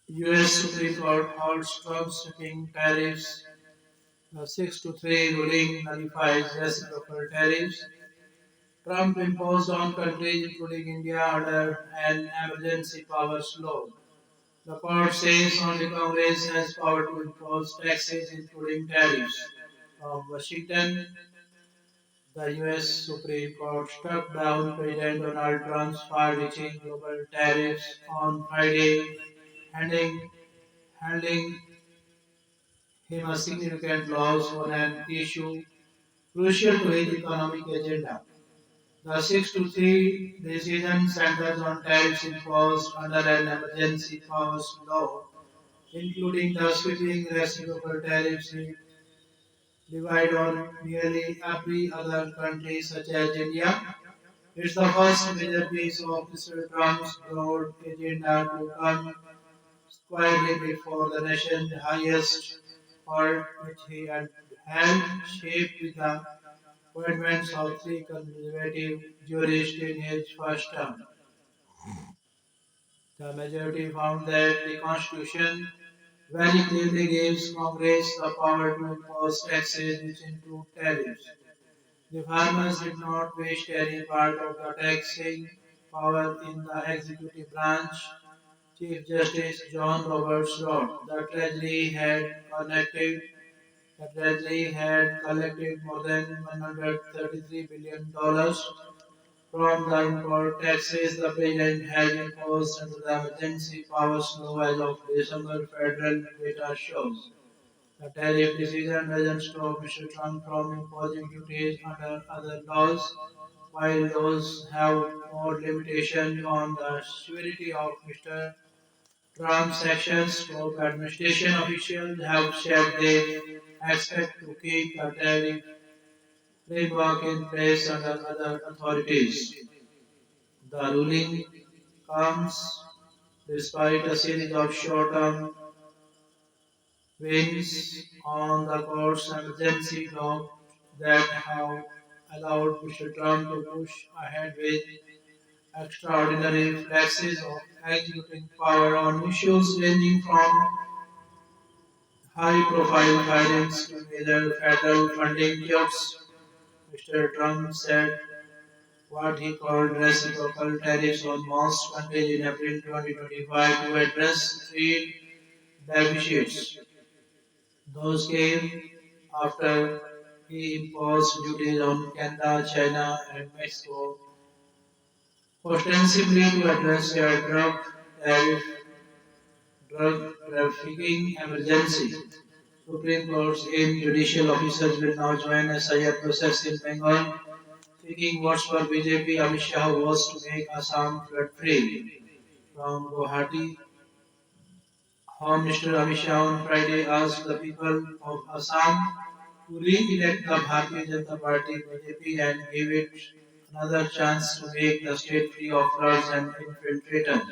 US Supreme Court holds Trump's sweeping tariffs. The 6 to 3 ruling nullifies reciprocal tariffs. Trump imposed on countries including India under an emergency powers law. The court says only Congress has power to impose taxes including tariffs. From Washington, the US Supreme Court struck down President Donald Trump's far-reaching global tariffs on Friday, handing, handing him a significant loss on an issue crucial to his economic agenda. The 6 to 3 decision centers on tariffs imposed under an emergency powers law, including the sweeping reciprocal tariffs levied on nearly every other country such as India. It's the first major piece of Mr. Trump's broad agenda to come squarely before the nation's highest court, which he had helped shape with the appointments of three conservative jurists in his first term. The majority found that the Constitution very clearly gives Congress the power to impose taxes which include tariffs. The farmers did not waste any part of the taxing power in the executive branch. Chief Justice John Roberts wrote, the Treasury had collected more than $133 billion from the import taxes the President has imposed under the emergency powers law as of December, federal data shows. The tariff decision doesn't stop Mr. Trump from imposing duties under other laws, while those have more limitations on the severity of Mr. Trump's actions. Top administration officials have said they expect to keep the tariff framework in place under other authorities. The ruling comes despite a series of short-term wins on the court's emergency law that have allowed Mr. Trump to push ahead with extraordinary flexes of executing power on issues ranging from high-profile filings to major federal funding cuts. Mr. Trump said what he called reciprocal tariffs on most countries in April 2025 to address trade deficits. Those came after he imposed duties on Canada, China, and Mexico, ostensibly to address their drug trafficking emergency. Supreme Court's in judicial officers will now join SIR process in Bengal, seeking votes for BJP. Amit Shah was to make Assam flood-free. From Guwahati, Home Minister Amit Shah on Friday asked the people of Assam to re-elect the Bharatiya Janata Party (BJP) and give it another chance to make the state free of floods and infiltrators.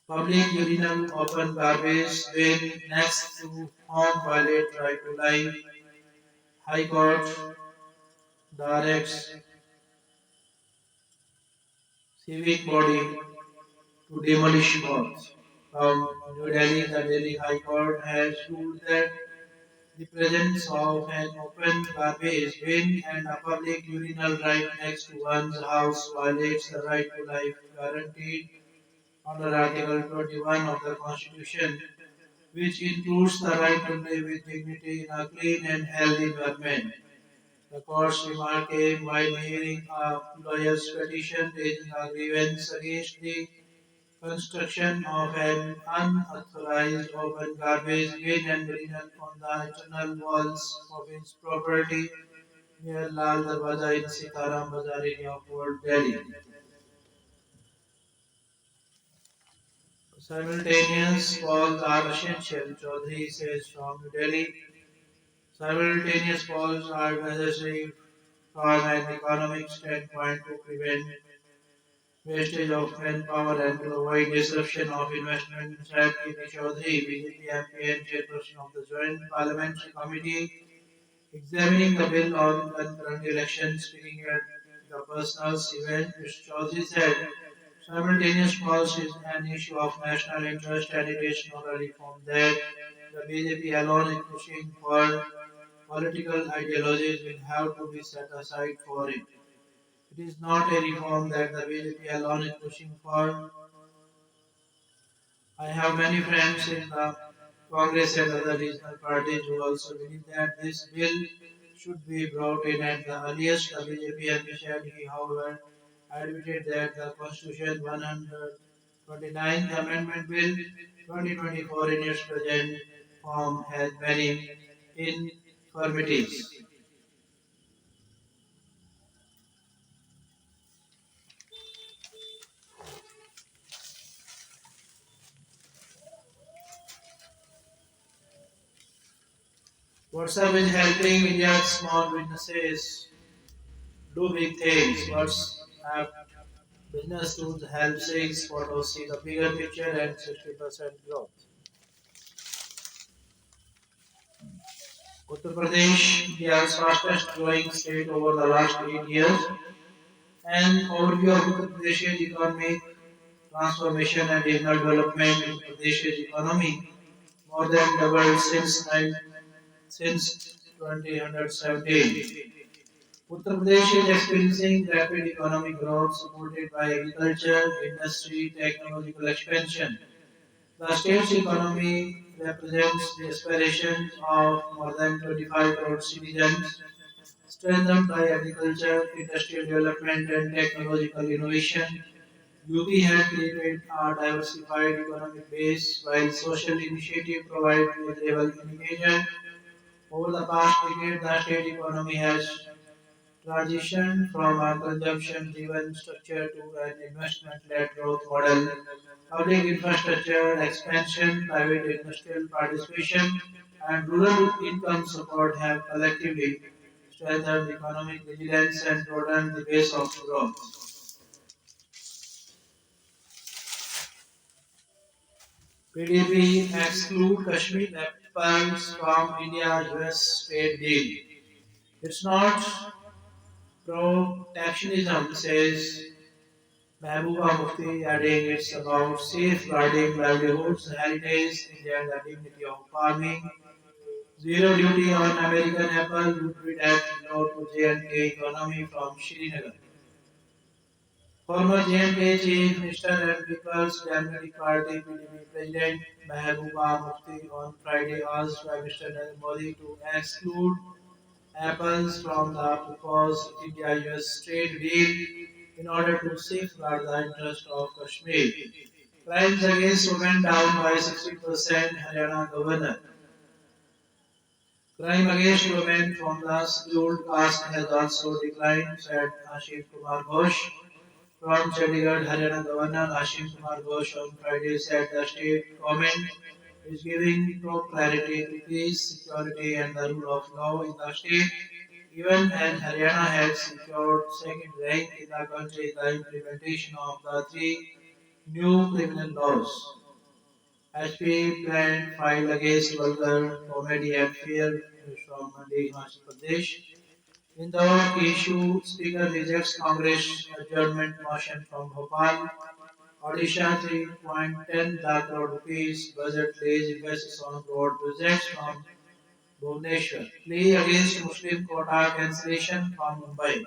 Public urinal open garbage bin next to home violate right to life. High Court directs civic body to demolish both. From New Delhi, the Delhi High Court has ruled that the presence of an open garbage bin and a public urinal right next to one's house violates the right to life guaranteed under Article 21 of the Constitution, which includes the right to live with dignity in a clean and healthy environment. The court's remark came while hearing a lawyer's petition raising a grievance against the construction of an unauthorized open garbage bin and urinal on the internal walls of his property near Lal Darwaza in Sitaram Bazar area of Old Delhi. Simultaneous polls are essential, Chaudhary says from New Delhi. Simultaneous polls are necessary from an economic standpoint to prevent wastage of manpower and to avoid disruption of investment, said K.P. Chaudhary, BJP MP and chairperson of the Joint Parliamentary Committee examining the bill on concurrent elections. Speaking at the personals event, Mr. Chaudhary said Simultaneous pulse is an issue of national interest and it is not a reform that the BJP alone is pushing for. Political ideologies will have to be set aside for it. It is not a reform that the BJP alone is pushing for. I have many friends in the Congress and other regional parties who also believe that this bill should be brought in at the earliest. The BJP official, he, however, admitted that the Constitution 129th Amendment Bill 2024 in its present form has many infirmities. WhatsApp is helping India's small businesses do big things. WhatsApp business tools help sales photos see the bigger picture and 60% growth. Uttar Pradesh, India's fastest growing state over the last 8 years. An overview of Uttar Pradesh's economic transformation and regional development. Uttar Pradesh's economy more than doubled since 2017. Uttar Pradesh is experiencing rapid economic growth supported by agriculture, industry, technological expansion. The state's economy represents the aspirations of more than 25 crore citizens, strengthened by agriculture, industrial development, and technological innovation. UP has created a diversified economic base while social initiatives provide measurable indication. Over the past decade, the state economy has transition from a consumption-driven structure to an investment-led growth model. Public infrastructure expansion, private industrial participation, and rural income support have collectively strengthened economic resilience and broadened the base of growth. PDP exclude Kashmir apples from India-US trade deal. It's not protectionism, says Mehbooba Mufti, adding it's about safeguarding livelihoods, heritage, and the dignity of farming. Zero duty on American apple would be that blow to J&K economy from Srinagar. Former J&K Chief Minister and People's Democratic Party PDP President Mehbooba Mufti on Friday asked Prime Minister Narendra Modi to exclude apples from the proposed India-US trade deal in order to safeguard the interest of Kashmir. Crimes against women down by 60%, Haryana Governor. Crime against women from the scheduled caste has also declined, said Ashim Kumar Ghosh. From Chandigarh, Haryana Governor Ashim Kumar Ghosh on Friday said the state government is giving top priority to peace, security, and the rule of law in the state. Even as Haryana has secured second rank in the country, the implementation of the three new criminal laws SP plan filed against vulgar comedy and fear from Mandi, Himachal Pradesh. In the issue, Speaker rejects Congress adjournment motion from Bhopal. Odisha 3.10 lakh crore rupees budget lays emphasis on road projects from Bhubaneswar. Plea against Muslim quota cancellation from Mumbai.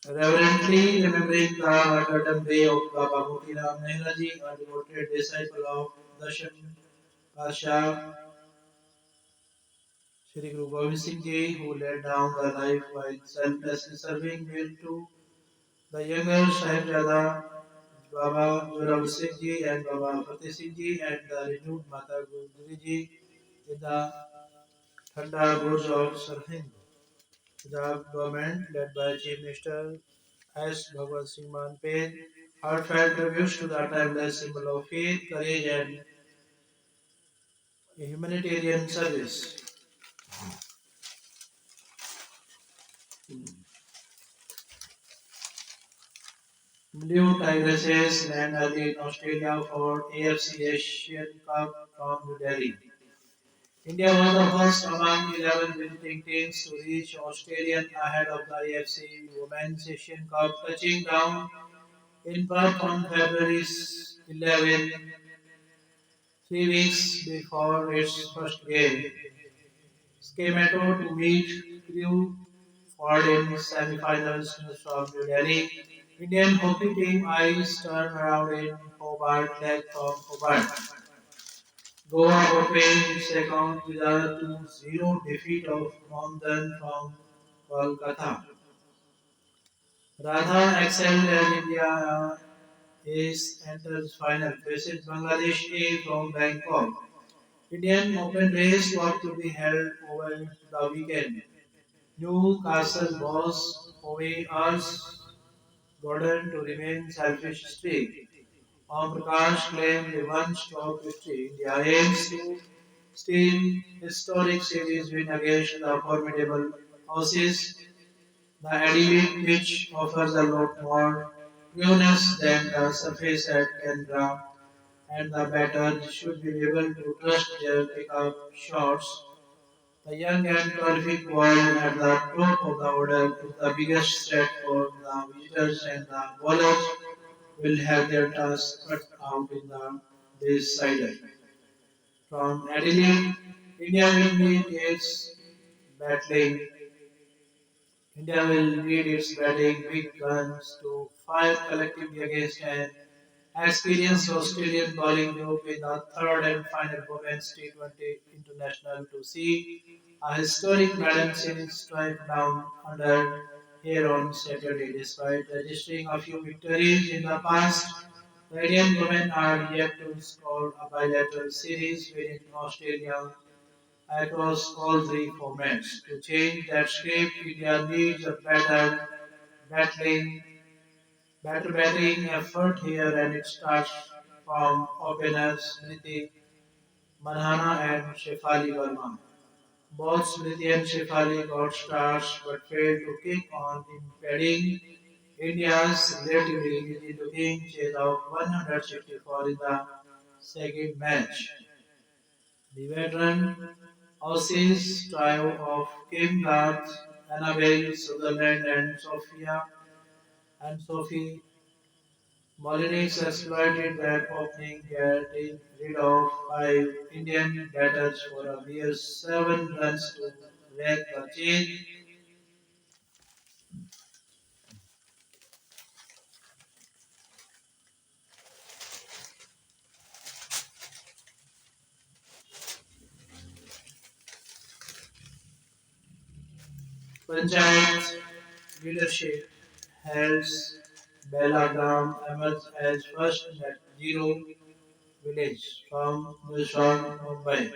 Reverently remembering the martyrdom day of Baba Motiram Nehraji, a devoted disciple of Dashan Pasha Shri Guru Gobind Singh Ji, who laid down their life while selflessly serving will to the younger Sahibzada Baba Joram Singh Ji and Baba Fateh Singh Ji and the renewed Mata Gujri Ji in the Thanda Burj of Sirhind. The government, led by Chief Minister S. Bhagwat Singh Man, paid heartfelt tributes to the timeless symbol of faith, courage, and humanitarian service. Blue Tigresses land early in Australia for AFC Asian Cup from New Delhi. India was the first among 11 visiting teams to reach Australia ahead of the AFC Women's Asian Cup, touching down in Perth on February 11, 3 weeks before its first game. Schemato to meet Crew Ford in semi-finals from New Delhi. Indian hockey team eyes turn around in Hobart leg from Hobart. Goa opened second with a 2-0 defeat of Mountain from Kolkata. Radha excelled and India Ace enters final faces Bangladesh A from Bangkok. Indian Open race was to be held over the weekend. Newcastle boss Howe urged Gordon to remain selfish streak. Om Prakash claimed a one-stop victory. India aims to steal historic series win against the formidable Aussies. The Adelaide pitch offers a lot more newness than the surface at Canberra, and the batters should be able to trust their pickup shots. The young and prolific boy at the top of the order is the biggest threat for the visitors, and the bowlers will have their task cut out in the decider. From Adelaide, India will need its battling. India will need its batting big guns to fire collectively against an experienced Australian bowling group in the third and final Women's T20 International to see a historic medal series strike down under here on Saturday. Despite registering a few victories in the past, the Indian women are yet to score a bilateral series win in Australia across all three formats. To change that script, India needs a battling better batting effort here, and it starts from openers Smriti Manhana and Shefali Verma. Both Smriti and Shefali got starts but failed to kick on, impeding India's relatively easy looking chase of 164 in the second match. The veteran Aussies trio of Kim Garth, Annabelle Sutherland, and Sophie Molinix exploited that opening, getting rid of 5 Indian batters for a mere 7 runs to break the chain. Panchayat leadership helps Belagram emerge as first net zero village from Luzon, Mumbai.